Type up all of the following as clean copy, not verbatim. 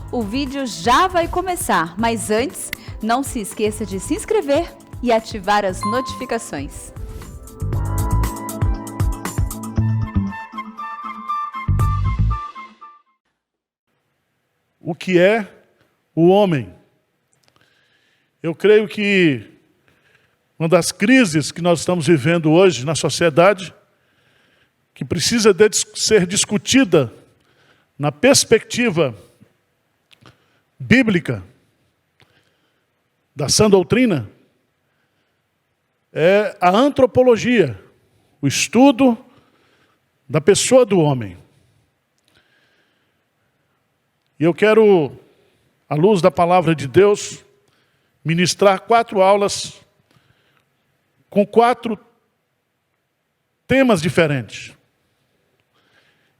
O vídeo já vai começar, mas antes, não se esqueça de se inscrever e ativar as notificações. O que é o homem? Eu creio que uma das crises que nós estamos vivendo hoje na sociedade, que precisa ser discutida na perspectiva bíblica da sã doutrina, é a antropologia, o estudo da pessoa do homem. E eu quero, à luz da palavra de Deus, ministrar 4 aulas com 4 temas diferentes.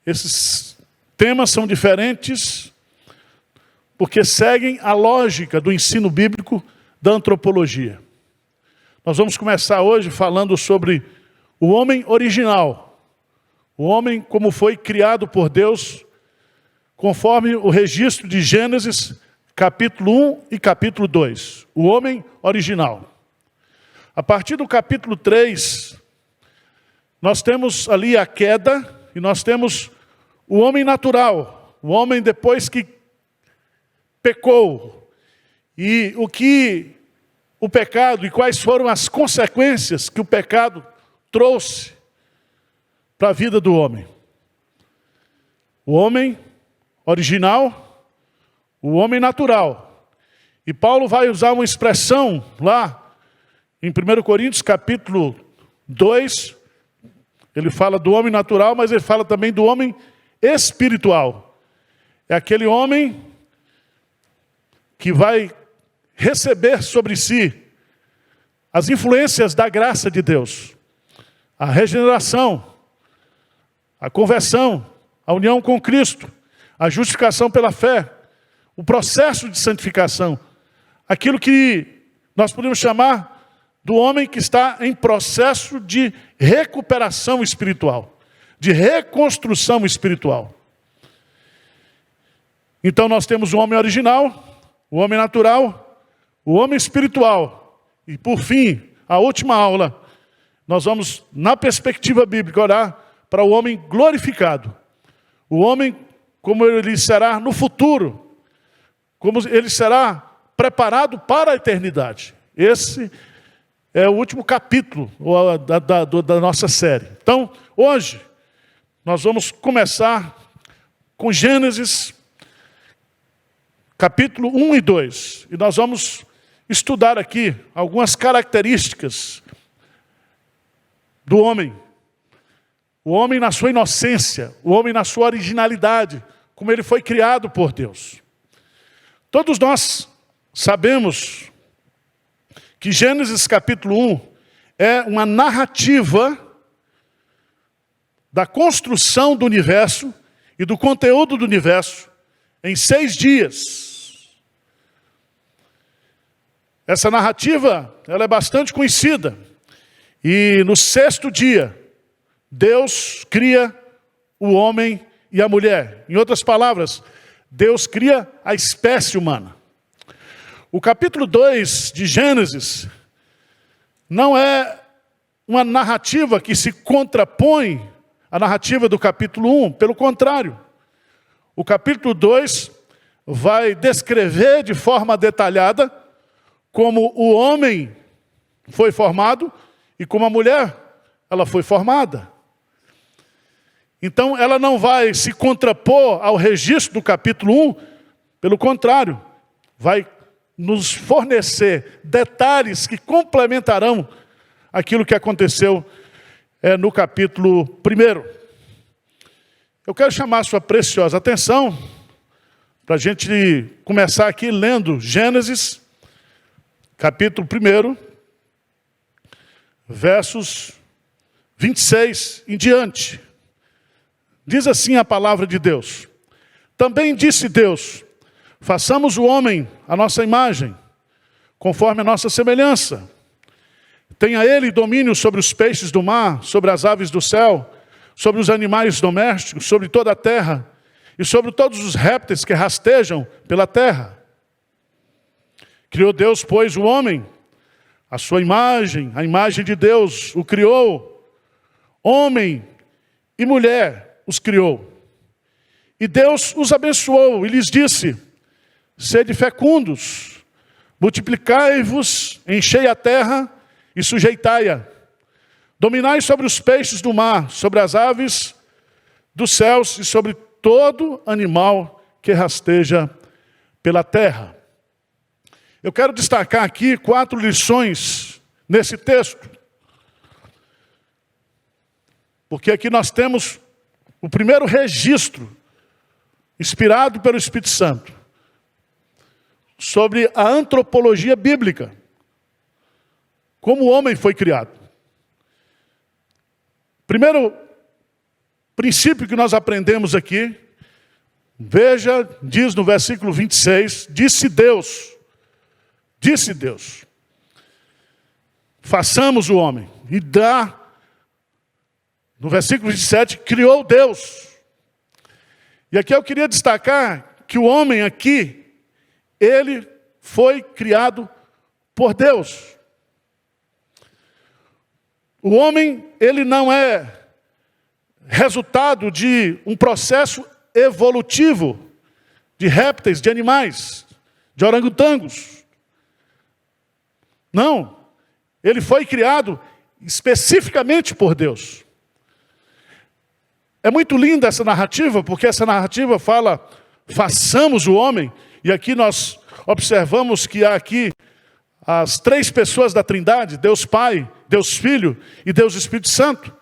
Esses temas são diferentes porque seguem a lógica do ensino bíblico da antropologia. Nós vamos começar hoje falando sobre o homem original, o homem como foi criado por Deus, conforme o registro de Gênesis, capítulo 1 e capítulo 2, o homem original. A partir do capítulo 3, nós temos ali a queda e nós temos o homem natural, o homem depois que pecou. E o que o pecado e quais foram as consequências que o pecado trouxe para a vida do homem. O homem original, o homem natural. E Paulo vai usar uma expressão lá em 1 Coríntios capítulo 2, ele fala do homem natural, mas ele fala também do homem espiritual. É aquele homem que vai receber sobre si as influências da graça de Deus. A regeneração, a conversão, a união com Cristo, a justificação pela fé, o processo de santificação, aquilo que nós podemos chamar do homem que está em processo de recuperação espiritual, de reconstrução espiritual. Então nós temos o homem original, o homem natural, o homem espiritual. E por fim, a última aula, nós vamos, na perspectiva bíblica, olhar para o homem glorificado. O homem como ele será no futuro, como ele será preparado para a eternidade. Esse é o último capítulo da nossa série. Então, hoje, nós vamos começar com Gênesis, capítulo 1 e 2. E nós vamos estudar aqui algumas características do homem. O homem na sua inocência, o homem na sua originalidade, como ele foi criado por Deus. Todos nós sabemos que Gênesis capítulo 1 é uma narrativa da construção do universo e do conteúdo do universo em 6 dias. Essa narrativa, ela é bastante conhecida. E no 6º dia, Deus cria o homem e a mulher. Em outras palavras, Deus cria a espécie humana. O capítulo 2 de Gênesis não é uma narrativa que se contrapõe à narrativa do capítulo 1, pelo contrário. O capítulo 2 vai descrever de forma detalhada como o homem foi formado e como a mulher ela foi formada. Então ela não vai se contrapor ao registro do capítulo 1, pelo contrário, vai nos fornecer detalhes que complementarão aquilo que aconteceu no capítulo 1. Eu quero chamar a sua preciosa atenção para a gente começar aqui lendo Gênesis, capítulo 1, versos 26 em diante. Diz assim a palavra de Deus: também disse Deus, façamos o homem à nossa imagem, conforme a nossa semelhança. Tenha ele domínio sobre os peixes do mar, sobre as aves do céu, sobre os animais domésticos, sobre toda a terra, e sobre todos os répteis que rastejam pela terra. Criou Deus, pois, o homem, a sua imagem, a imagem de Deus o criou. Homem e mulher os criou. E Deus os abençoou e lhes disse: sede fecundos, multiplicai-vos, enchei a terra e sujeitai-a. Dominai sobre os peixes do mar, sobre as aves dos céus e sobre todo animal que rasteja pela terra. Eu quero destacar aqui 4 lições nesse texto. Porque aqui nós temos o primeiro registro, inspirado pelo Espírito Santo, sobre a antropologia bíblica. Como o homem foi criado. Primeiro princípio que nós aprendemos aqui, veja, diz no versículo 26, disse Deus, façamos o homem, e no versículo 27, criou Deus. E aqui eu queria destacar que o homem aqui, ele foi criado por Deus. O homem, ele não é resultado de um processo evolutivo de répteis, de animais, de orangotangos. Não, ele foi criado especificamente por Deus. É muito linda essa narrativa, porque essa narrativa fala, façamos o homem, e aqui nós observamos que há aqui as 3 pessoas da Trindade, Deus Pai, Deus Filho e Deus Espírito Santo.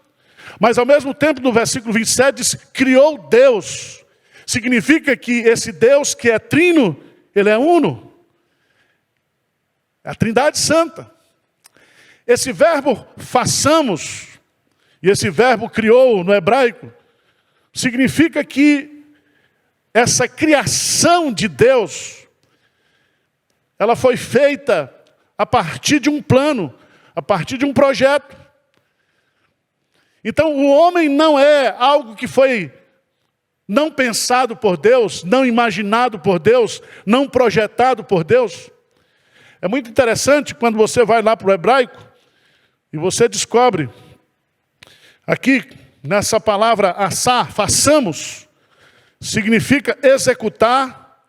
Mas ao mesmo tempo, no versículo 27, diz, criou Deus. Significa que esse Deus que é trino, ele é uno. É a Trindade Santa. Esse verbo façamos, e esse verbo criou no hebraico, significa que essa criação de Deus, ela foi feita a partir de um plano, a partir de um projeto. Então o homem não é algo que foi não pensado por Deus, não imaginado por Deus, não projetado por Deus. É muito interessante quando você vai lá para o hebraico e você descobre aqui nessa palavra assar, façamos, significa executar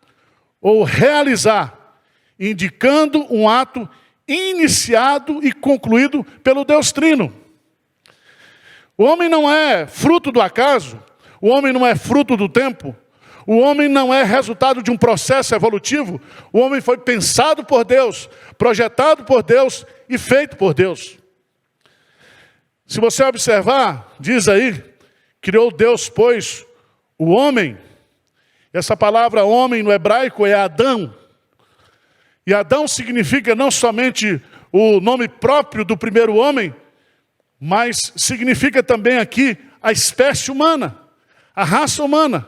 ou realizar, indicando um ato iniciado e concluído pelo Deus Trino. O homem não é fruto do acaso, o homem não é fruto do tempo, o homem não é resultado de um processo evolutivo, o homem foi pensado por Deus, projetado por Deus e feito por Deus. Se você observar, diz aí, criou Deus, pois, o homem. Essa palavra homem no hebraico é Adão. E Adão significa não somente o nome próprio do primeiro homem, mas significa também aqui a espécie humana, a raça humana.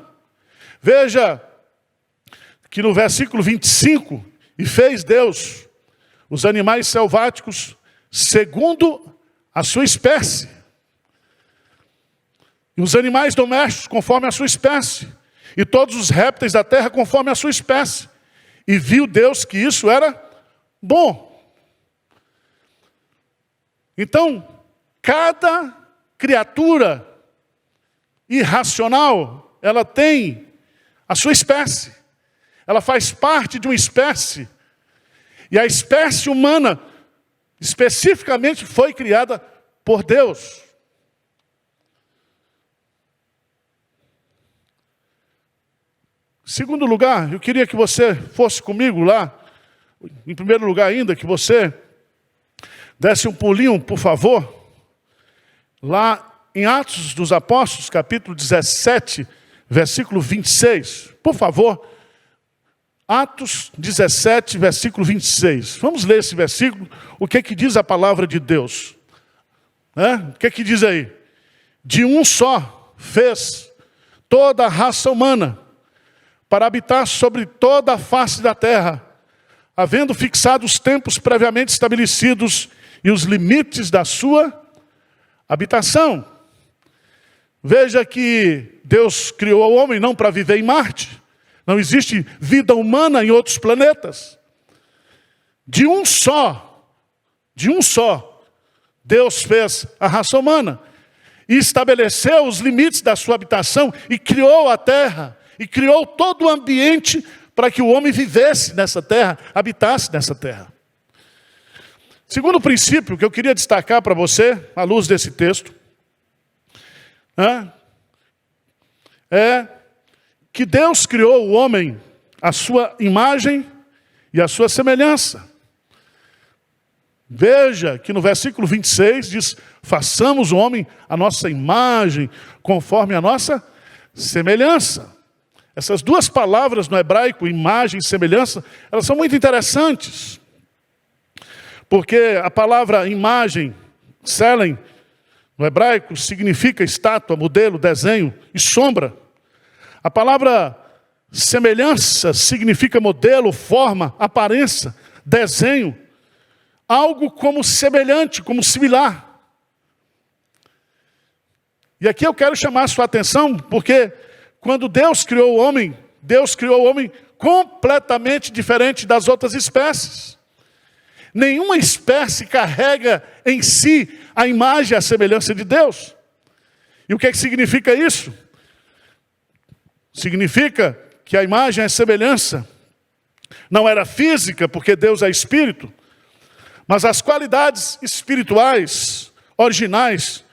Veja que no versículo 25, e fez Deus os animais selváticos segundo a sua espécie, e os animais domésticos conforme a sua espécie, e todos os répteis da terra conforme a sua espécie. E viu Deus que isso era bom. Então, cada criatura irracional, ela tem a sua espécie. Ela faz parte de uma espécie. E a espécie humana, especificamente, foi criada por Deus. Segundo lugar, eu queria que você fosse comigo lá. Em primeiro lugar ainda, que você desse um pulinho, por favor. Lá em Atos dos Apóstolos, capítulo 17, versículo 26. Por favor, Atos 17, versículo 26. Vamos ler esse versículo. O que é que diz a palavra de Deus? O que é que diz aí? De um só fez toda a raça humana, para habitar sobre toda a face da terra, havendo fixado os tempos previamente estabelecidos e os limites da sua habitação. Veja que Deus criou o homem não para viver em Marte. Não existe vida humana em outros planetas. De um só, Deus fez a raça humana. E estabeleceu os limites da sua habitação e criou a terra. E criou todo o ambiente para que o homem vivesse nessa terra, habitasse nessa terra. Segundo princípio que eu queria destacar para você, à luz desse texto, é que Deus criou o homem à sua imagem e à sua semelhança. Veja que no versículo 26 diz: façamos o homem à nossa imagem, conforme a nossa semelhança. Essas duas palavras no hebraico, imagem e semelhança, elas são muito interessantes. Porque a palavra imagem, selen, no hebraico, significa estátua, modelo, desenho e sombra. A palavra semelhança significa modelo, forma, aparência, desenho. Algo como semelhante, como similar. E aqui eu quero chamar a sua atenção, porque quando Deus criou o homem completamente diferente das outras espécies. Nenhuma espécie carrega em si a imagem e a semelhança de Deus. E o que significa isso? Significa que a imagem e a semelhança não era física, porque Deus é espírito, mas as qualidades espirituais, originais,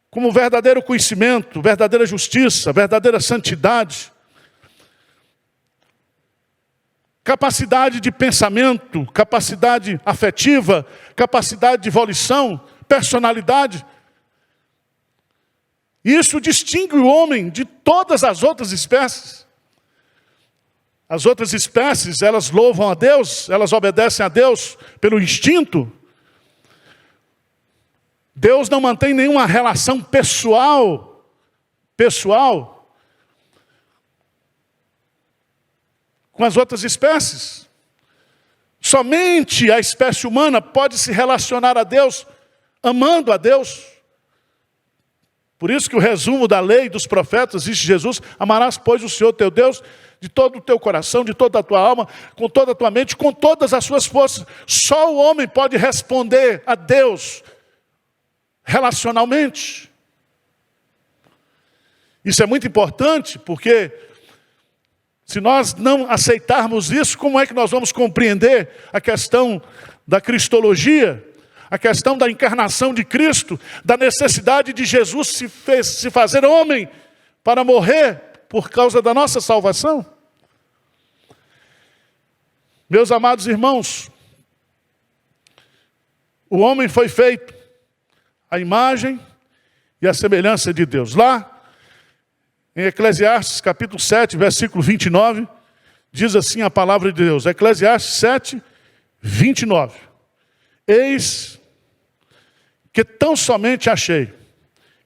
como verdadeiro conhecimento, verdadeira justiça, verdadeira santidade, capacidade de pensamento, capacidade afetiva, capacidade de volição, personalidade. Isso distingue o homem de todas as outras espécies. As outras espécies, elas louvam a Deus, elas obedecem a Deus pelo instinto. Deus não mantém nenhuma relação pessoal com as outras espécies. Somente a espécie humana pode se relacionar a Deus, amando a Deus. Por isso que o resumo da lei dos profetas diz Jesus: amarás, pois, o Senhor teu Deus de todo o teu coração, de toda a tua alma, com toda a tua mente, com todas as suas forças. Só o homem pode responder a Deus relacionalmente. Isso é muito importante, porque se nós não aceitarmos isso, como é que nós vamos compreender a questão da cristologia, a questão da encarnação de Cristo, da necessidade de Jesus se fazer homem para morrer por causa da nossa salvação? Meus amados irmãos, o homem foi feito à imagem e à semelhança de Deus. Lá, em Eclesiastes, capítulo 7, versículo 29, diz assim a palavra de Deus. Eclesiastes 7, 29. Eis que tão somente achei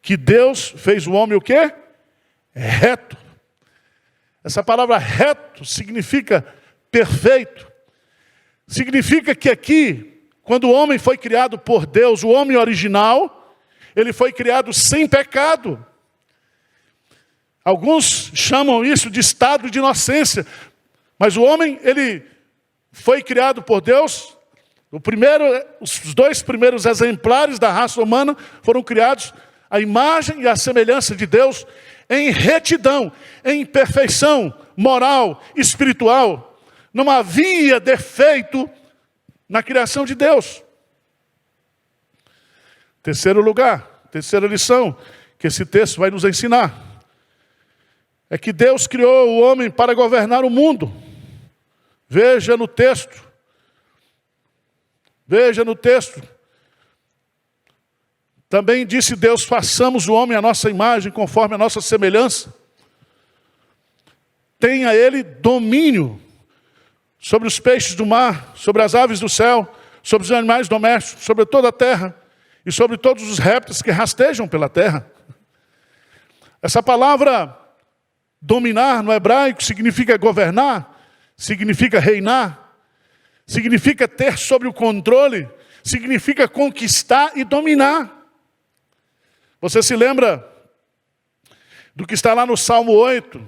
que Deus fez o homem o quê? Reto. Essa palavra reto significa perfeito. Significa que aqui, quando o homem foi criado por Deus, o homem original, ele foi criado sem pecado. Alguns chamam isso de estado de inocência. Mas o homem, ele foi criado por Deus. Os dois primeiros exemplares da raça humana foram criados à imagem e à semelhança de Deus, em retidão, em perfeição moral, espiritual. Não havia defeito na criação de Deus. Terceiro lugar, terceira lição que esse texto vai nos ensinar, é que Deus criou o homem para governar o mundo. Veja no texto. Também disse Deus: façamos o homem à nossa imagem, conforme a nossa semelhança. Tenha ele domínio sobre os peixes do mar, sobre as aves do céu, sobre os animais domésticos, sobre toda a terra e sobre todos os répteis que rastejam pela terra. Essa palavra dominar no hebraico significa governar, significa reinar, significa ter sob o controle, significa conquistar e dominar. Você se lembra do que está lá no Salmo 8.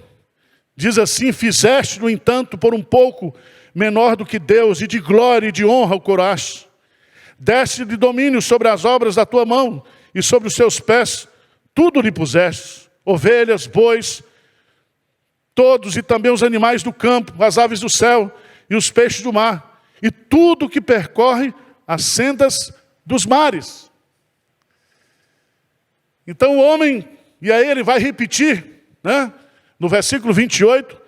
Diz assim: fizeste, no entanto, por um pouco menor do que Deus, e de glória e de honra o coroaste. Deste de domínio sobre as obras da tua mão, e sobre os seus pés tudo lhe puseste: ovelhas, bois, todos, e também os animais do campo, as aves do céu e os peixes do mar, e tudo que percorre as sendas dos mares. Então o homem, e aí ele vai repetir, né, no versículo 28,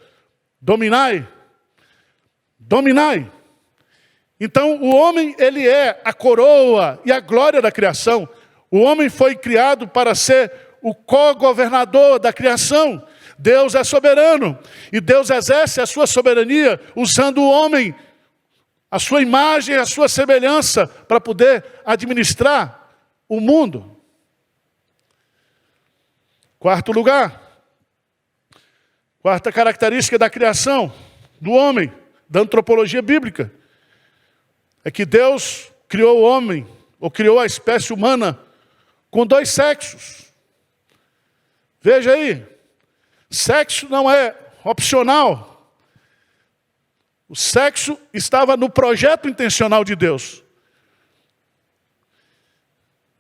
dominai, dominai. Então o homem, ele é a coroa e a glória da criação. O homem foi criado para ser o co-governador da criação. Deus é soberano, e Deus exerce a sua soberania usando o homem, a sua imagem, a sua semelhança, para poder administrar o mundo. Quarto lugar, quarta característica da criação do homem, da antropologia bíblica, é que Deus criou o homem, ou criou a espécie humana, com dois sexos. Veja aí, sexo não é opcional. O sexo estava no projeto intencional de Deus.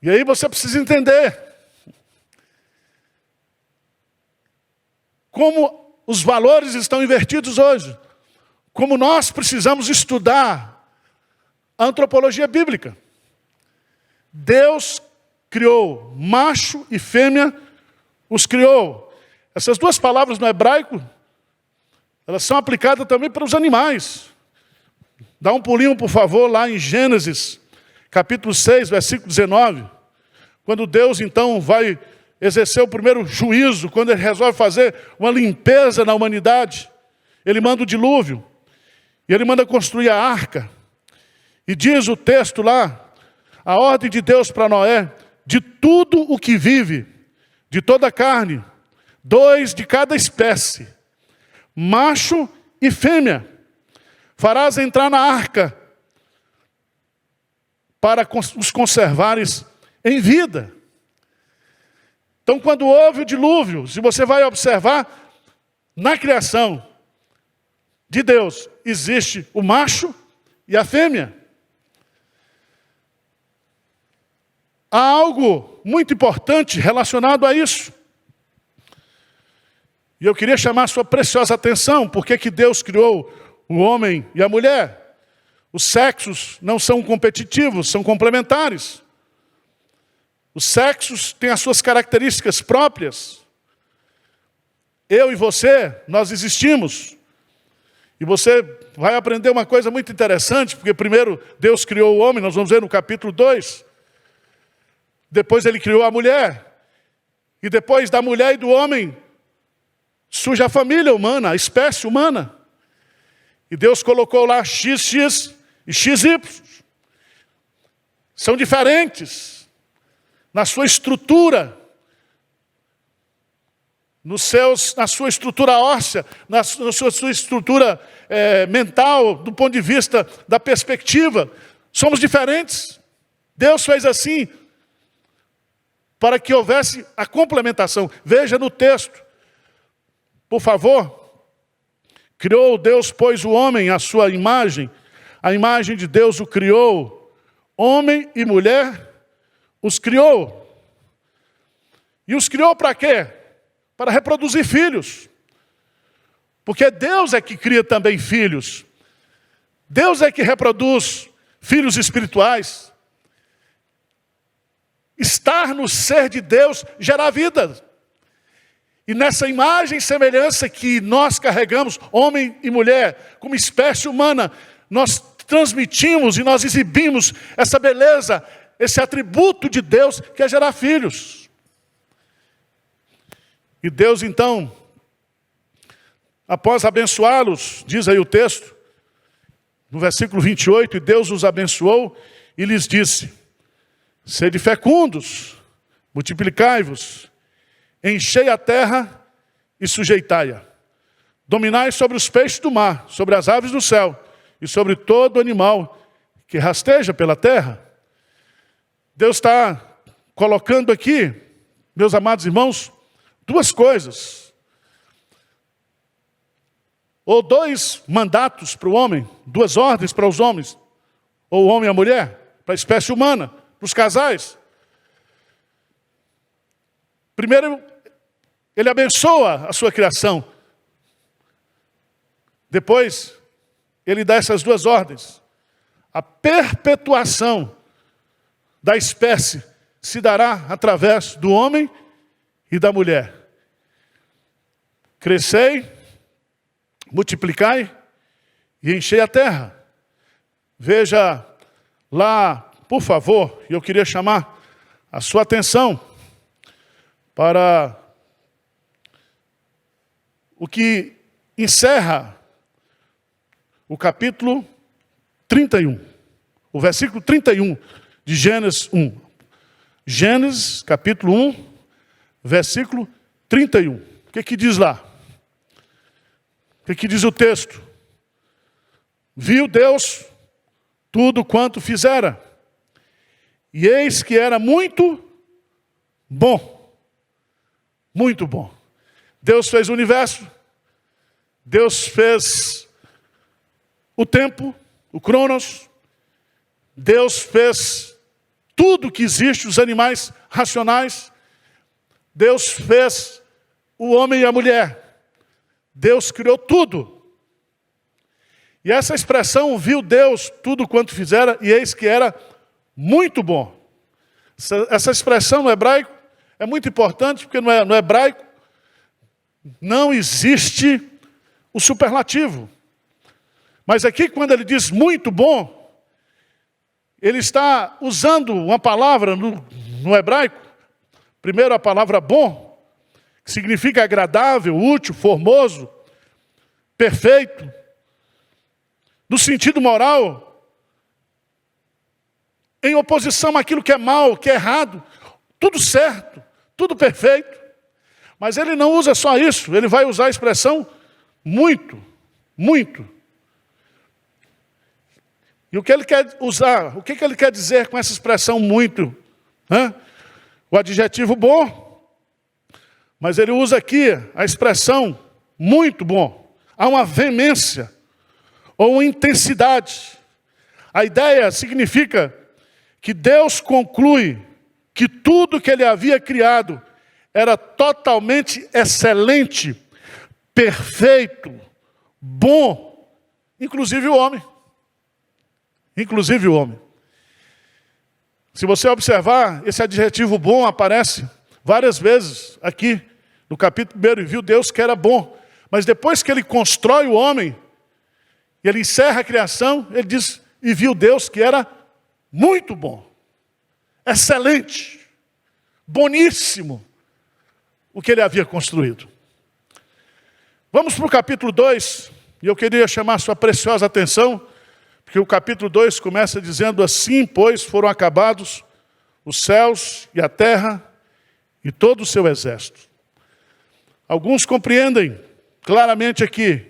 E aí você precisa entender como os valores estão invertidos hoje. Como nós precisamos estudar a antropologia bíblica. Deus criou macho e fêmea, os criou. Essas duas palavras no hebraico, elas são aplicadas também para os animais. Dá um pulinho, por favor, lá em Gênesis, capítulo 6, versículo 19. Quando Deus, então, vai exercer o primeiro juízo, quando ele resolve fazer uma limpeza na humanidade, ele manda o dilúvio, e ele manda construir a arca. E diz o texto lá, a ordem de Deus para Noé: de tudo o que vive, de toda a carne, 2 de cada espécie, macho e fêmea, farás entrar na arca, para os conservares em vida. Então, quando houve o dilúvio, se você vai observar, na criação de Deus, existe o macho e a fêmea. Há algo muito importante relacionado a isso. E eu queria chamar a sua preciosa atenção, porque que Deus criou o homem e a mulher. Os sexos não são competitivos, são complementares. Os sexos têm as suas características próprias. Eu e você, nós existimos. E você vai aprender uma coisa muito interessante, porque primeiro Deus criou o homem, nós vamos ver no capítulo 2. Depois ele criou a mulher. E depois da mulher e do homem, surge a família humana, a espécie humana. E Deus colocou lá XX e XY. São diferentes na sua estrutura, na sua estrutura óssea, na sua estrutura mental, do ponto de vista da perspectiva. Somos diferentes. Deus fez assim para que houvesse a complementação. Veja no texto, por favor. Criou Deus, pois, o homem à sua imagem. A imagem de Deus o criou. Homem e mulher os criou. E os criou para quê? Para reproduzir filhos. Porque Deus é que cria também filhos. Deus é que reproduz filhos espirituais. Estar no ser de Deus gera vida. E nessa imagem e semelhança que nós carregamos, homem e mulher, como espécie humana, nós transmitimos e nós exibimos essa beleza, esse atributo de Deus que é gerar filhos. E Deus então, após abençoá-los, diz aí o texto, no versículo 28, e Deus os abençoou e lhes disse: sede fecundos, multiplicai-vos, enchei a terra e sujeitai-a. Dominai sobre os peixes do mar, sobre as aves do céu e sobre todo animal que rasteja pela terra. Deus está colocando aqui, meus amados irmãos, duas coisas. Ou dois mandatos para o homem, duas ordens para os homens, ou o homem e a mulher, para a espécie humana, para os casais. Primeiro, ele abençoa a sua criação. Depois, ele dá essas duas ordens. A perpetuação da espécie se dará através do homem e da mulher. Crescei, multiplicai e enchei a terra. Veja lá, por favor, eu queria chamar a sua atenção para o que encerra o capítulo 31, o versículo 31 de Gênesis 1. Gênesis, capítulo 1, versículo 31. O que diz lá? O que diz o texto? Viu Deus tudo quanto fizera, e eis que era muito bom. Muito bom. Deus fez o universo, Deus fez o tempo, o cronos, Deus fez tudo que existe, os animais racionais, Deus fez o homem e a mulher, Deus criou tudo. E essa expressão, viu Deus tudo quanto fizera, e eis que era muito bom. Essa expressão no hebraico é muito importante, porque no hebraico não existe o superlativo. Mas aqui, quando ele diz muito bom, ele está usando uma palavra no hebraico. Primeiro a palavra bom, que significa agradável, útil, formoso, perfeito. No sentido moral, em oposição àquilo que é mal, que é errado, tudo certo, tudo perfeito. Mas ele não usa só isso, ele vai usar a expressão muito, muito. E o que ele quer usar, o que ele quer dizer com essa expressão muito? O adjetivo bom, mas ele usa aqui a expressão muito bom. Há uma veemência, ou uma intensidade. A ideia significa que Deus conclui que tudo que ele havia criado era totalmente excelente, perfeito, bom, inclusive o homem. Inclusive o homem. Se você observar, esse adjetivo bom aparece várias vezes aqui no capítulo 1, e viu Deus que era bom. Mas depois que ele constrói o homem, e ele encerra a criação, ele diz, e viu Deus que era muito bom, excelente, boníssimo, o que ele havia construído. Vamos para o capítulo 2, e eu queria chamar a sua preciosa atenção, porque o capítulo 2 começa dizendo assim, pois foram acabados os céus e a terra e todo o seu exército. Alguns compreendem claramente aqui,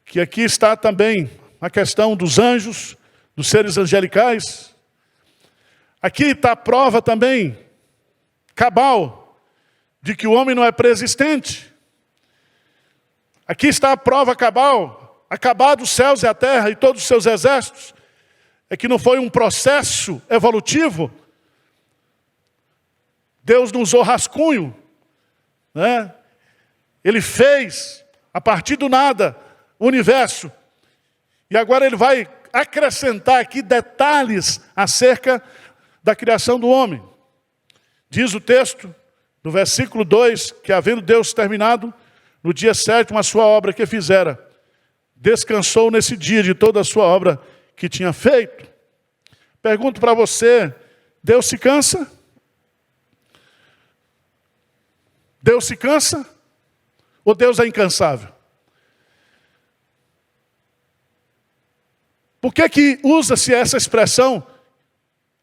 que aqui está também a questão dos anjos, dos seres angelicais. Aqui está a prova também, cabal, de que o homem não é preexistente. Aqui está a prova cabal, acabados os céus e a terra e todos os seus exércitos, é que não foi um processo evolutivo. Deus não usou rascunho, né? Ele fez, a partir do nada, o universo. E agora ele vai acrescentar aqui detalhes acerca da criação do homem. Diz o texto, no versículo 2, que havendo Deus terminado, no dia 7º, a sua obra que fizera, descansou nesse dia de toda a sua obra que tinha feito. Pergunto para você, Deus se cansa? Deus se cansa? Ou Deus é incansável? Por que usa-se essa expressão,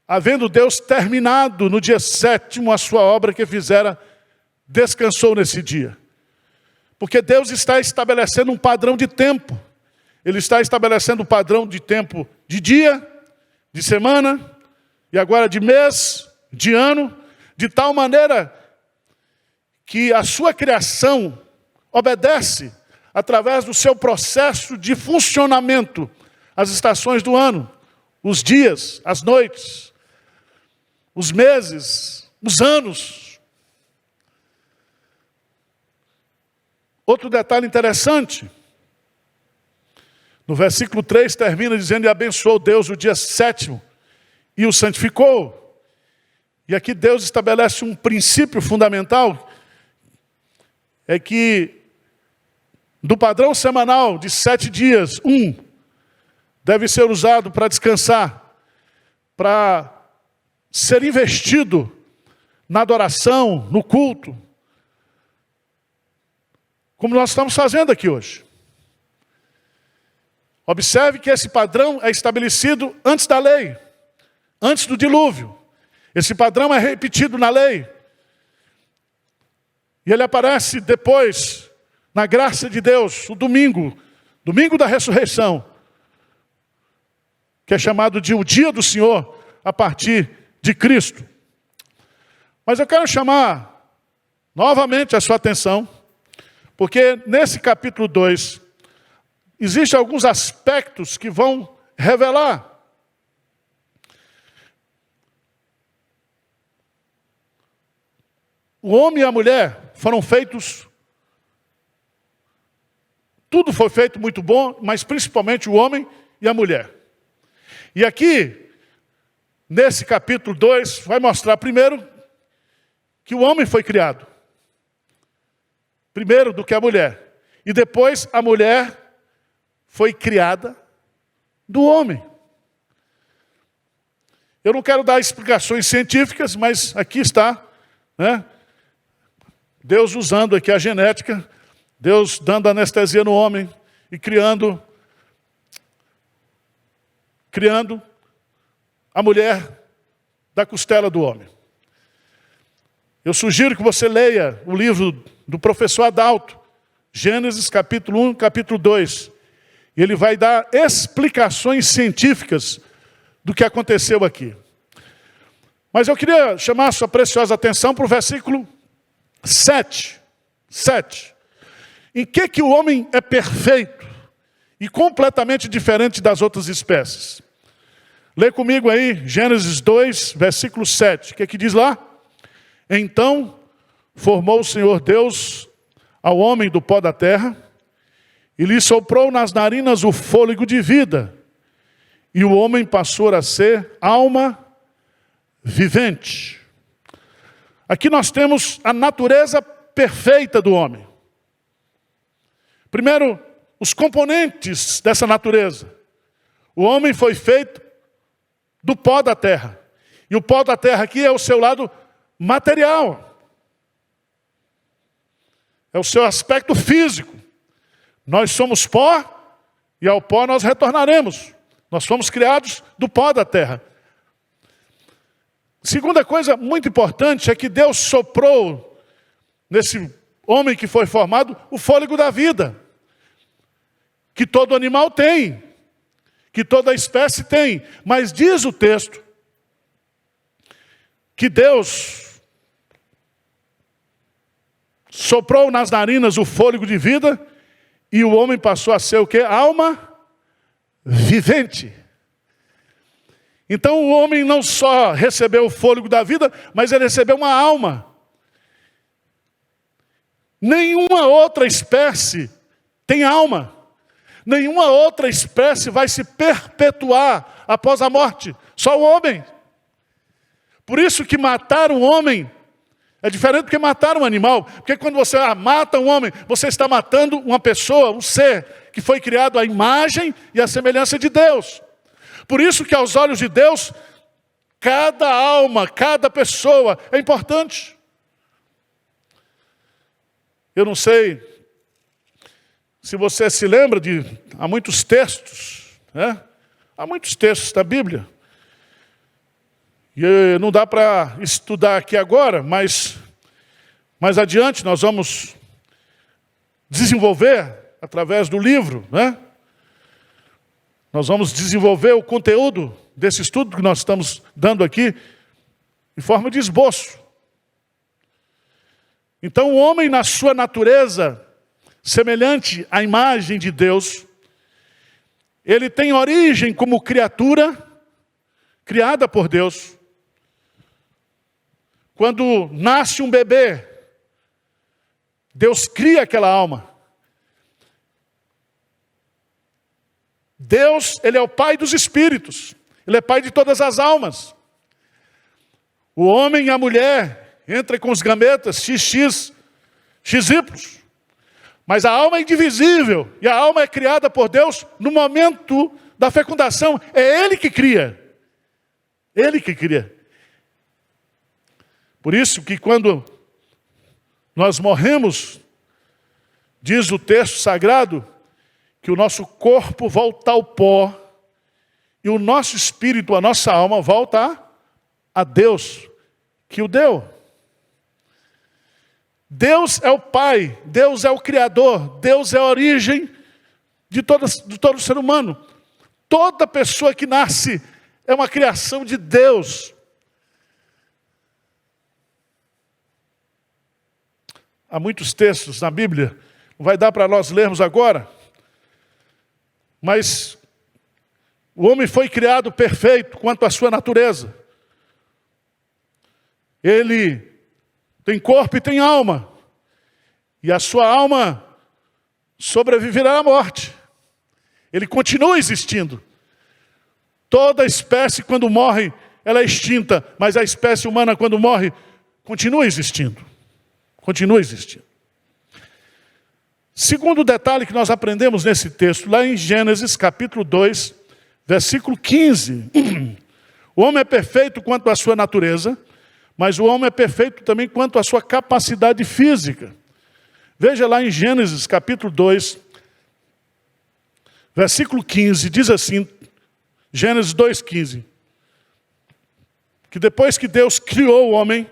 havendo Deus terminado no dia 7º a sua obra que fizera, descansou nesse dia? Porque Deus está estabelecendo um padrão de tempo. Ele está estabelecendo um padrão de tempo de dia, de semana, e agora de mês, de ano, de tal maneira que a sua criação obedece através do seu processo de funcionamento, as estações do ano, os dias, as noites, os meses, os anos. Outro detalhe interessante, no versículo 3 termina dizendo: e abençoou Deus o dia 7º e o santificou. E aqui Deus estabelece um princípio fundamental, é que do padrão semanal de 7 dias, deve ser usado para descansar, para ser investido na adoração, no culto, como nós estamos fazendo aqui hoje. Observe que esse padrão é estabelecido antes da lei, antes do dilúvio. Esse padrão é repetido na lei. E ele aparece depois, na graça de Deus, o domingo da ressurreição, que é chamado de o dia do Senhor, a partir de Cristo. Mas eu quero chamar novamente a sua atenção, porque nesse capítulo 2, existem alguns aspectos que vão revelar o homem e a mulher foram feitos, tudo foi feito muito bom, mas principalmente o homem e a mulher. E aqui, nesse capítulo 2, vai mostrar primeiro que o homem foi criado. Primeiro do que a mulher. E depois a mulher foi criada do homem. Eu não quero dar explicações científicas, mas aqui está, né? Deus usando aqui a genética, Deus dando anestesia no homem e criando a mulher da costela do homem. Eu sugiro que você leia o livro do professor Adalto, Gênesis capítulo 1, capítulo 2. E ele vai dar explicações científicas do que aconteceu aqui. Mas eu queria chamar a sua preciosa atenção para o versículo 7. Em que o homem é perfeito e completamente diferente das outras espécies? Lê comigo aí, Gênesis 2, versículo 7. O que diz lá? Então formou o Senhor Deus ao homem do pó da terra, e lhe soprou nas narinas o fôlego de vida, e o homem passou a ser alma vivente. Aqui nós temos a natureza perfeita do homem. Primeiro, os componentes dessa natureza. O homem foi feito do pó da terra. E o pó da terra aqui é o seu lado material. É o seu aspecto físico. Nós somos pó e ao pó nós retornaremos. Nós fomos criados do pó da terra. Segunda coisa muito importante é que Deus soprou nesse homem que foi formado o fôlego da vida, que todo animal tem, que toda espécie tem. Mas diz o texto que Deus soprou nas narinas o fôlego de vida e o homem passou a ser o quê? Alma vivente. Então o homem não só recebeu o fôlego da vida, mas ele recebeu uma alma. Nenhuma outra espécie tem alma. Nenhuma outra espécie vai se perpetuar após a morte. Só o homem. Por isso que matar um homem é diferente do que matar um animal. Porque quando você mata um homem, você está matando uma pessoa, um ser que foi criado à imagem e à semelhança de Deus. Por isso que aos olhos de Deus, cada alma, cada pessoa é importante. Eu não sei se você se lembra há muitos textos, né? Há muitos textos da Bíblia. E não dá para estudar aqui agora, mas mais adiante nós vamos desenvolver, através do livro, né? Nós vamos desenvolver o conteúdo desse estudo que nós estamos dando aqui, em forma de esboço. Então o homem, na sua natureza, semelhante à imagem de Deus, ele tem origem como criatura criada por Deus. Quando nasce um bebê, Deus cria aquela alma. Deus, Ele é o Pai dos espíritos. Ele é Pai de todas as almas. O homem e a mulher entram com os gametas, XX, XY. Mas a alma é indivisível. E a alma é criada por Deus no momento da fecundação. É Ele que cria. Ele que cria. Por isso que quando nós morremos, diz o texto sagrado, que o nosso corpo volta ao pó e o nosso espírito, a nossa alma, volta a Deus que o deu. Deus é o Pai, Deus é o Criador, Deus é a origem de todo ser humano. Toda pessoa que nasce é uma criação de Deus. Há muitos textos na Bíblia, não vai dar para nós lermos agora, mas o homem foi criado perfeito quanto à sua natureza. Ele tem corpo e tem alma, e a sua alma sobreviverá à morte. Ele continua existindo. Toda espécie, quando morre, ela é extinta, mas a espécie humana, quando morre, continua existindo. Continua existindo. Segundo detalhe que nós aprendemos nesse texto, lá em Gênesis capítulo 2, versículo 15. O homem é perfeito quanto à sua natureza, mas o homem é perfeito também quanto à sua capacidade física. Veja lá em Gênesis capítulo 2, versículo 15, diz assim, Gênesis 2,15, que depois que Deus criou o homem,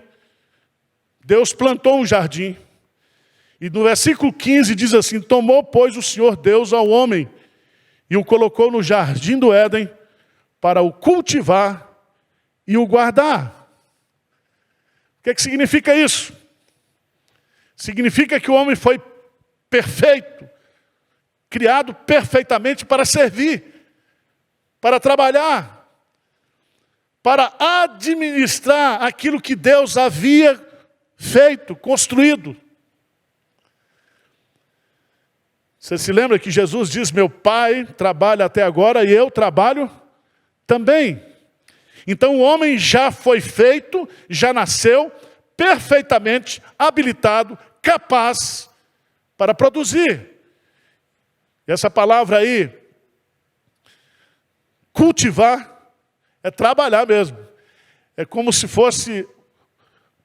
Deus plantou um jardim. E no versículo 15 diz assim, tomou, pois, o Senhor Deus ao homem e o colocou no jardim do Éden para o cultivar e o guardar. O que significa isso? Significa que o homem foi perfeito, criado perfeitamente para servir, para trabalhar, para administrar aquilo que Deus havia feito, construído. Você se lembra que Jesus diz, meu Pai trabalha até agora e eu trabalho também. Então o homem já foi feito, já nasceu perfeitamente habilitado, capaz para produzir. E essa palavra aí, cultivar, é trabalhar mesmo. É como se fosse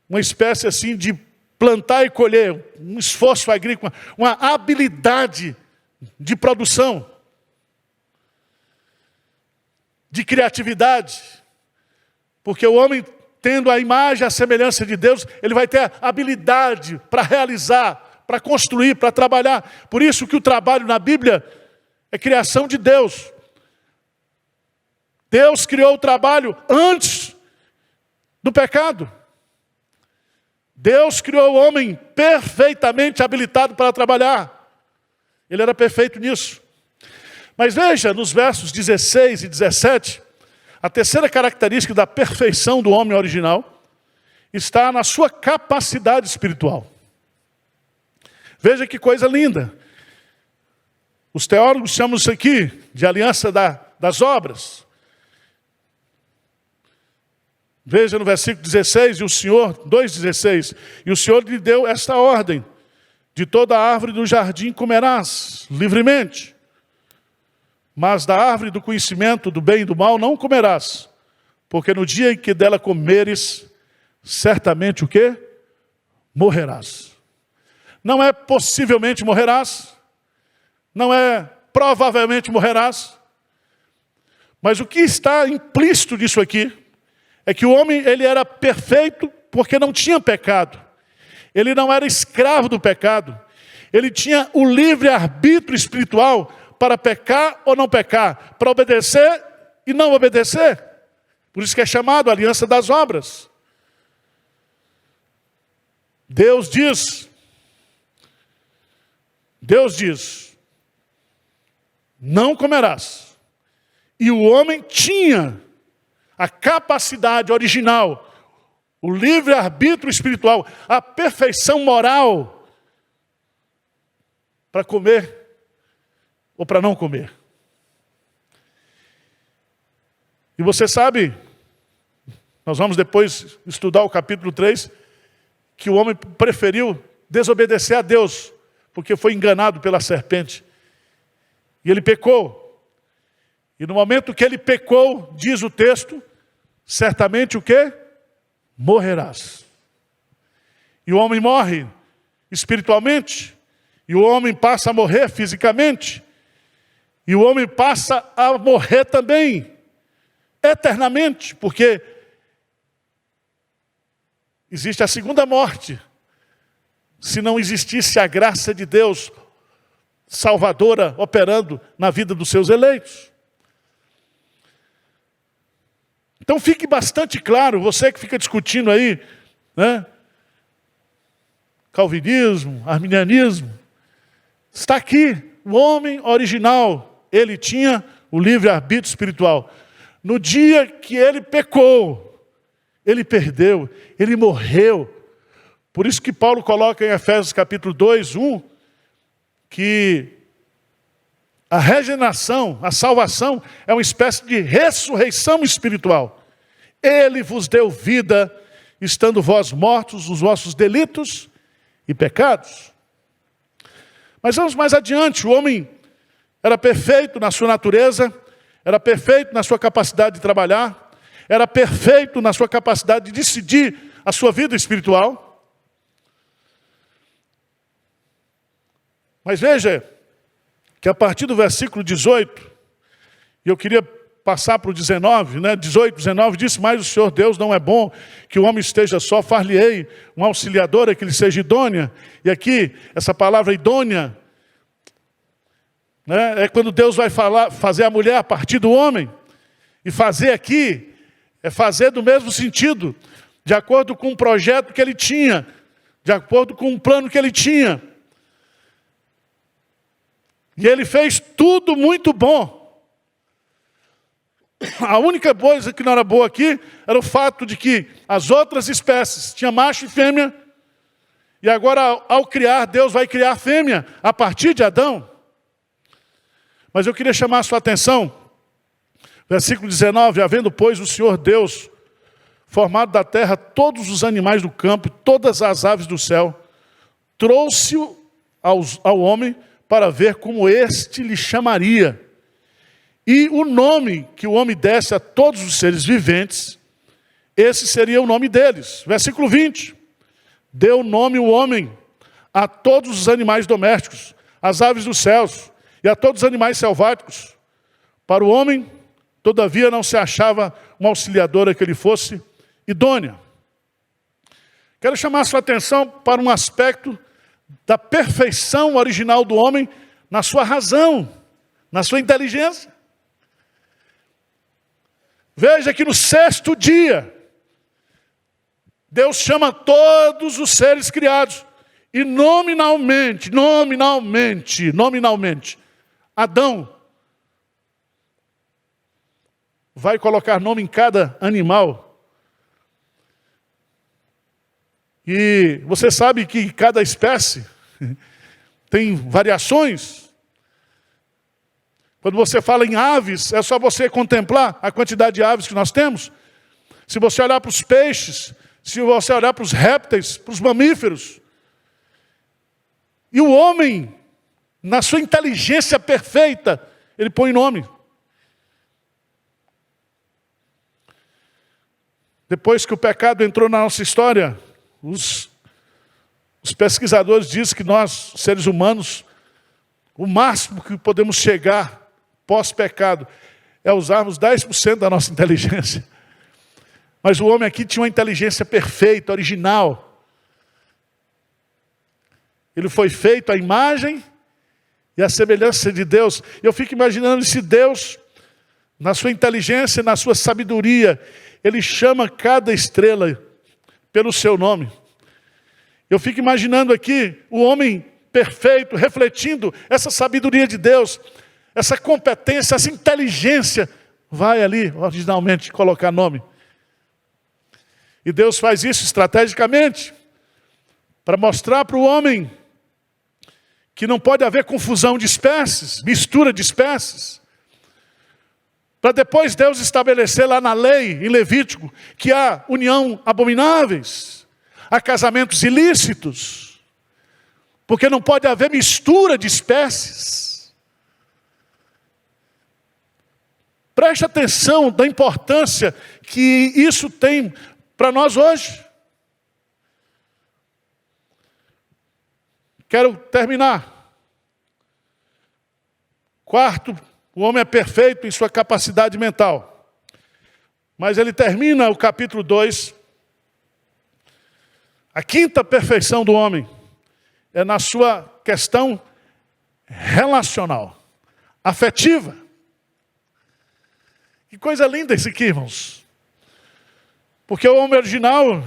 uma espécie assim de plantar e colher, um esforço agrícola, uma habilidade de produção, de criatividade. Porque o homem, tendo a imagem, a semelhança de Deus, ele vai ter a habilidade para realizar, para construir, para trabalhar. Por isso que o trabalho na Bíblia é criação de Deus. Deus criou o trabalho antes do pecado. Deus criou o homem perfeitamente habilitado para trabalhar. Ele era perfeito nisso. Mas veja, nos versos 16 e 17, a terceira característica da perfeição do homem original está na sua capacidade espiritual. Veja que coisa linda. Os teólogos chamam isso aqui de aliança das obras. Veja no versículo 16, e o Senhor, 2,16, e o Senhor lhe deu esta ordem, de toda árvore do jardim comerás livremente, mas da árvore do conhecimento do bem e do mal não comerás, porque no dia em que dela comeres, certamente o quê? Morrerás. Não é possivelmente morrerás, não é provavelmente morrerás, mas o que está implícito nisso aqui, é que o homem, ele era perfeito porque não tinha pecado. Ele não era escravo do pecado. Ele tinha o livre-arbítrio espiritual para pecar ou não pecar, para obedecer e não obedecer. Por isso que é chamado a aliança das obras. Deus diz, não comerás. E o homem tinha a capacidade original, o livre-arbítrio espiritual, a perfeição moral para comer ou para não comer. E você sabe, nós vamos depois estudar o capítulo 3, que o homem preferiu desobedecer a Deus, porque foi enganado pela serpente. E ele pecou. E no momento que ele pecou, diz o texto, certamente o quê? Morrerás. E o homem morre espiritualmente, e o homem passa a morrer fisicamente, e o homem passa a morrer também, eternamente, porque existe a segunda morte, se não existisse a graça de Deus salvadora operando na vida dos seus eleitos. Então fique bastante claro, você que fica discutindo aí, né? Calvinismo, arminianismo, está aqui, o homem original, ele tinha o livre-arbítrio espiritual. No dia que ele pecou, ele perdeu, ele morreu. Por isso que Paulo coloca em Efésios capítulo 2, 1, que a regeneração, a salvação, é uma espécie de ressurreição espiritual. Ele vos deu vida, estando vós mortos nos vossos delitos e pecados. Mas vamos mais adiante, o homem era perfeito na sua natureza, era perfeito na sua capacidade de trabalhar, era perfeito na sua capacidade de decidir a sua vida espiritual. Mas veja que a partir do versículo 18, e eu queria passar para o 19, 18, 19, disse: mas o Senhor Deus não é bom que o homem esteja só, far-lhe-ei uma auxiliadora que lhe seja idônea. E aqui, essa palavra idônea, é quando Deus vai fazer a mulher a partir do homem. E fazer aqui é fazer do mesmo sentido, de acordo com o projeto que ele tinha, de acordo com o plano que ele tinha. E ele fez tudo muito bom. A única coisa que não era boa aqui era o fato de que as outras espécies tinham macho e fêmea. E agora, ao criar, Deus vai criar fêmea a partir de Adão. Mas eu queria chamar a sua atenção. Versículo 19. Havendo, pois, o Senhor Deus formado da terra todos os animais do campo, todas as aves do céu, trouxe-o ao homem para ver como este lhe chamaria. E o nome que o homem desse a todos os seres viventes, esse seria o nome deles. Versículo 20. Deu nome o homem a todos os animais domésticos, às aves dos céus e a todos os animais selváticos. Para o homem, todavia, não se achava uma auxiliadora que lhe fosse idônea. Quero chamar a sua atenção para um aspecto da perfeição original do homem na sua razão, na sua inteligência. Veja que no sexto dia, Deus chama todos os seres criados e nominalmente, Adão vai colocar nome em cada animal. E você sabe que cada espécie tem variações. Quando você fala em aves, é só você contemplar a quantidade de aves que nós temos. Se você olhar para os peixes, se você olhar para os répteis, para os mamíferos. E o homem, na sua inteligência perfeita, ele põe nome. Depois que o pecado entrou na nossa história, os pesquisadores dizem que nós, seres humanos, o máximo que podemos chegar pós-pecado é usarmos 10% da nossa inteligência. Mas o homem aqui tinha uma inteligência perfeita, original. Ele foi feito à imagem e à semelhança de Deus. Eu fico imaginando se Deus, na sua inteligência, na sua sabedoria, Ele chama cada estrela pelo seu nome. Eu fico imaginando aqui o homem perfeito, refletindo essa sabedoria de Deus, essa competência, essa inteligência. Vai ali, originalmente, colocar nome. E Deus faz isso estrategicamente, para mostrar para o homem que não pode haver confusão de espécies, mistura de espécies. Para depois Deus estabelecer lá na lei, em Levítico, que há união abomináveis, há casamentos ilícitos, porque não pode haver mistura de espécies. Preste atenção da importância que isso tem para nós hoje. Quero terminar. Quarto, o homem é perfeito em sua capacidade mental. Mas ele termina o capítulo 2. A quinta perfeição do homem é na sua questão relacional, afetiva. Que coisa linda isso aqui, irmãos. Porque o homem original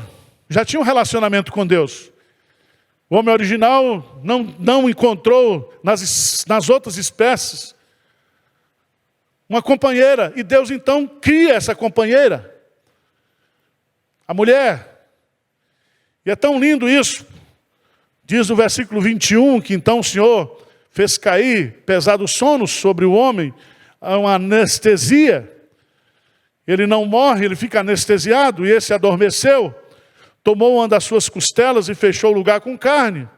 já tinha um relacionamento com Deus. O homem original não encontrou nas outras espécies uma companheira. E Deus então cria essa companheira, a mulher. E é tão lindo isso. Diz o versículo 21 que então o Senhor fez cair pesado sono sobre o homem, uma anestesia. Ele não morre, ele fica anestesiado, e esse adormeceu. Tomou uma das suas costelas e fechou o lugar com carne.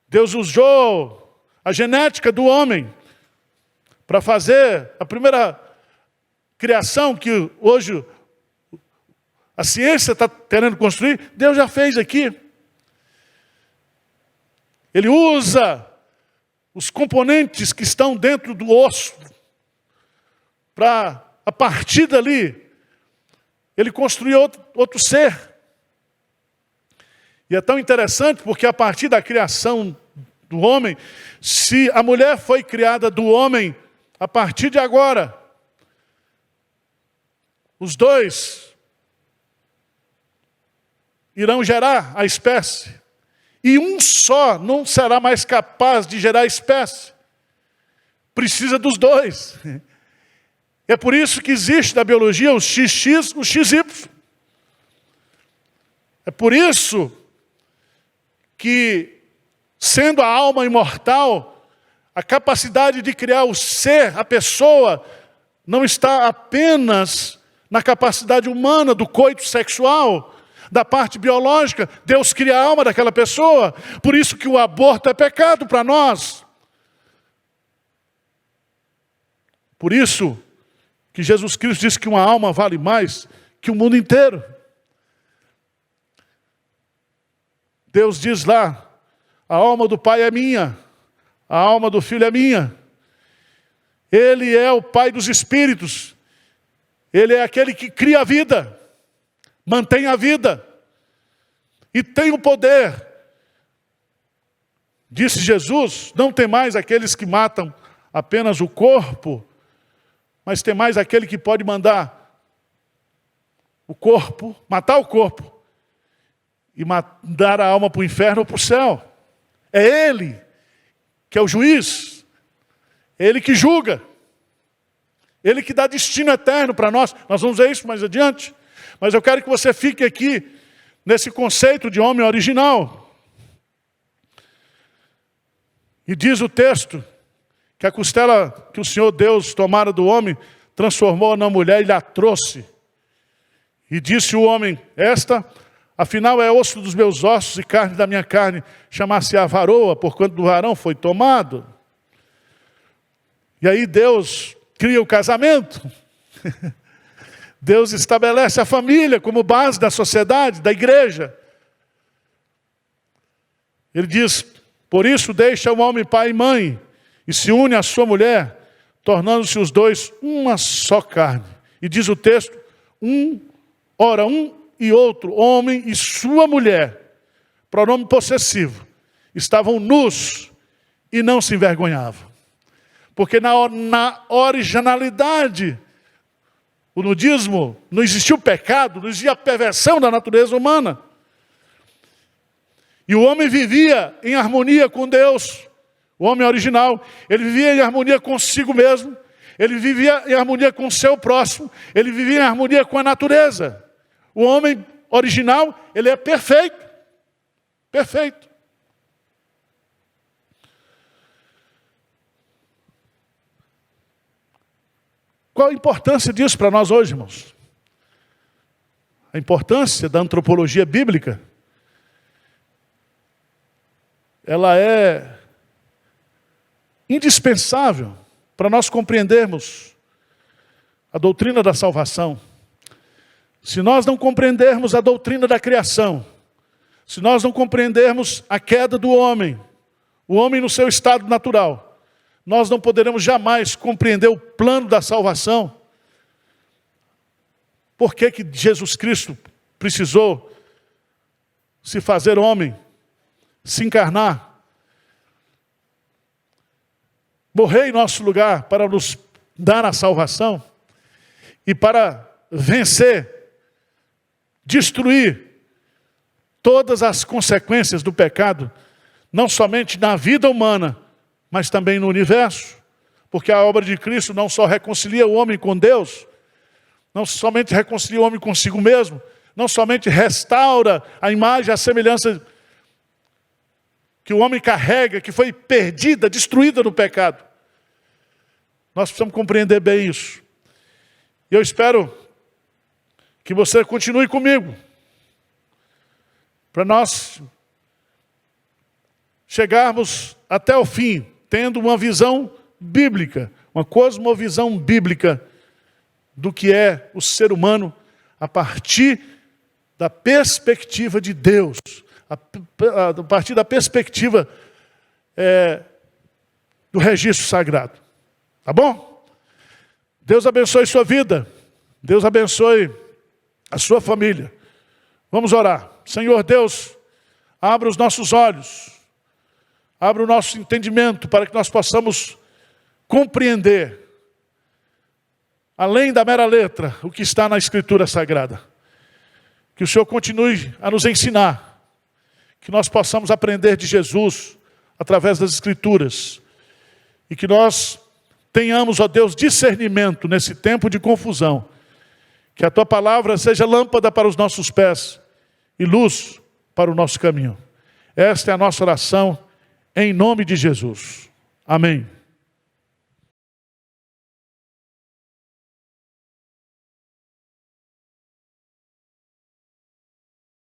Deus usou a genética do homem para fazer a primeira criação que hoje a ciência está querendo construir. Deus já fez aqui. Ele usa os componentes que estão dentro do osso para, a partir dali, ele construiu outro ser. E é tão interessante porque a partir da criação do homem, se a mulher foi criada do homem, a partir de agora, os dois irão gerar a espécie. E um só não será mais capaz de gerar espécie. Precisa dos dois. É por isso que existe na biologia o XX, o XY. É por isso que, sendo a alma imortal, a capacidade de criar o ser, a pessoa, não está apenas na capacidade humana do coito sexual, da parte biológica. Deus cria a alma daquela pessoa. Por isso que o aborto é pecado para nós. Por isso que Jesus Cristo disse que uma alma vale mais que o mundo inteiro. Deus diz lá, a alma do Pai é minha, a alma do Filho é minha. Ele é o Pai dos Espíritos. Ele é aquele que cria a vida, mantém a vida e tem o poder. Disse Jesus, não tem mais aqueles que matam apenas o corpo, mas tem mais aquele que pode mandar o corpo, matar o corpo e mandar a alma para o inferno ou para o céu. É Ele que é o juiz, Ele que julga, Ele que dá destino eterno para nós. Nós vamos ver isso mais adiante. Mas eu quero que você fique aqui nesse conceito de homem original. E diz o texto que a costela que o Senhor Deus tomara do homem, transformou na mulher e lhe a trouxe. E disse o homem, esta, afinal é osso dos meus ossos e carne da minha carne, chamar-se-á varoa, porquanto do varão foi tomado. E aí Deus cria o casamento. Deus estabelece a família como base da sociedade, da igreja. Ele diz, por isso deixa o homem pai e mãe, e se une à sua mulher, tornando-se os dois uma só carne. E diz o texto, um e outro, homem e sua mulher, pronome possessivo, estavam nus e não se envergonhavam. Porque na originalidade, o nudismo, não existia o pecado, não existia a perversão da natureza humana. E o homem vivia em harmonia com Deus. O homem original, ele vivia em harmonia consigo mesmo. Ele vivia em harmonia com o seu próximo. Ele vivia em harmonia com a natureza. O homem original, ele é perfeito. Perfeito. Qual a importância disso para nós hoje, irmãos? A importância da antropologia bíblica, ela é indispensável para nós compreendermos a doutrina da salvação. Se nós não compreendermos a doutrina da criação, se nós não compreendermos a queda do homem, o homem no seu estado natural, nós não poderemos jamais compreender o plano da salvação. Por que que Jesus Cristo precisou se fazer homem, se encarnar, morrer em nosso lugar para nos dar a salvação e para vencer, destruir todas as consequências do pecado, não somente na vida humana, mas também no universo, porque a obra de Cristo não só reconcilia o homem com Deus, não somente reconcilia o homem consigo mesmo, não somente restaura a imagem, a semelhança que o homem carrega, que foi perdida, destruída no pecado. Nós precisamos compreender bem isso. E eu espero que você continue comigo, para nós chegarmos até o fim, tendo uma visão bíblica, uma cosmovisão bíblica do que é o ser humano a partir da perspectiva de Deus, a partir da perspectiva do registro sagrado. Tá bom? Deus abençoe sua vida, Deus abençoe a sua família. Vamos orar. Senhor Deus, abra os nossos olhos, abra o nosso entendimento para que nós possamos compreender, além da mera letra, o que está na Escritura Sagrada. Que o Senhor continue a nos ensinar, que nós possamos aprender de Jesus através das Escrituras e que nós tenhamos, ó Deus, discernimento nesse tempo de confusão. Que a Tua palavra seja lâmpada para os nossos pés e luz para o nosso caminho. Esta é a nossa oração, em nome de Jesus. Amém.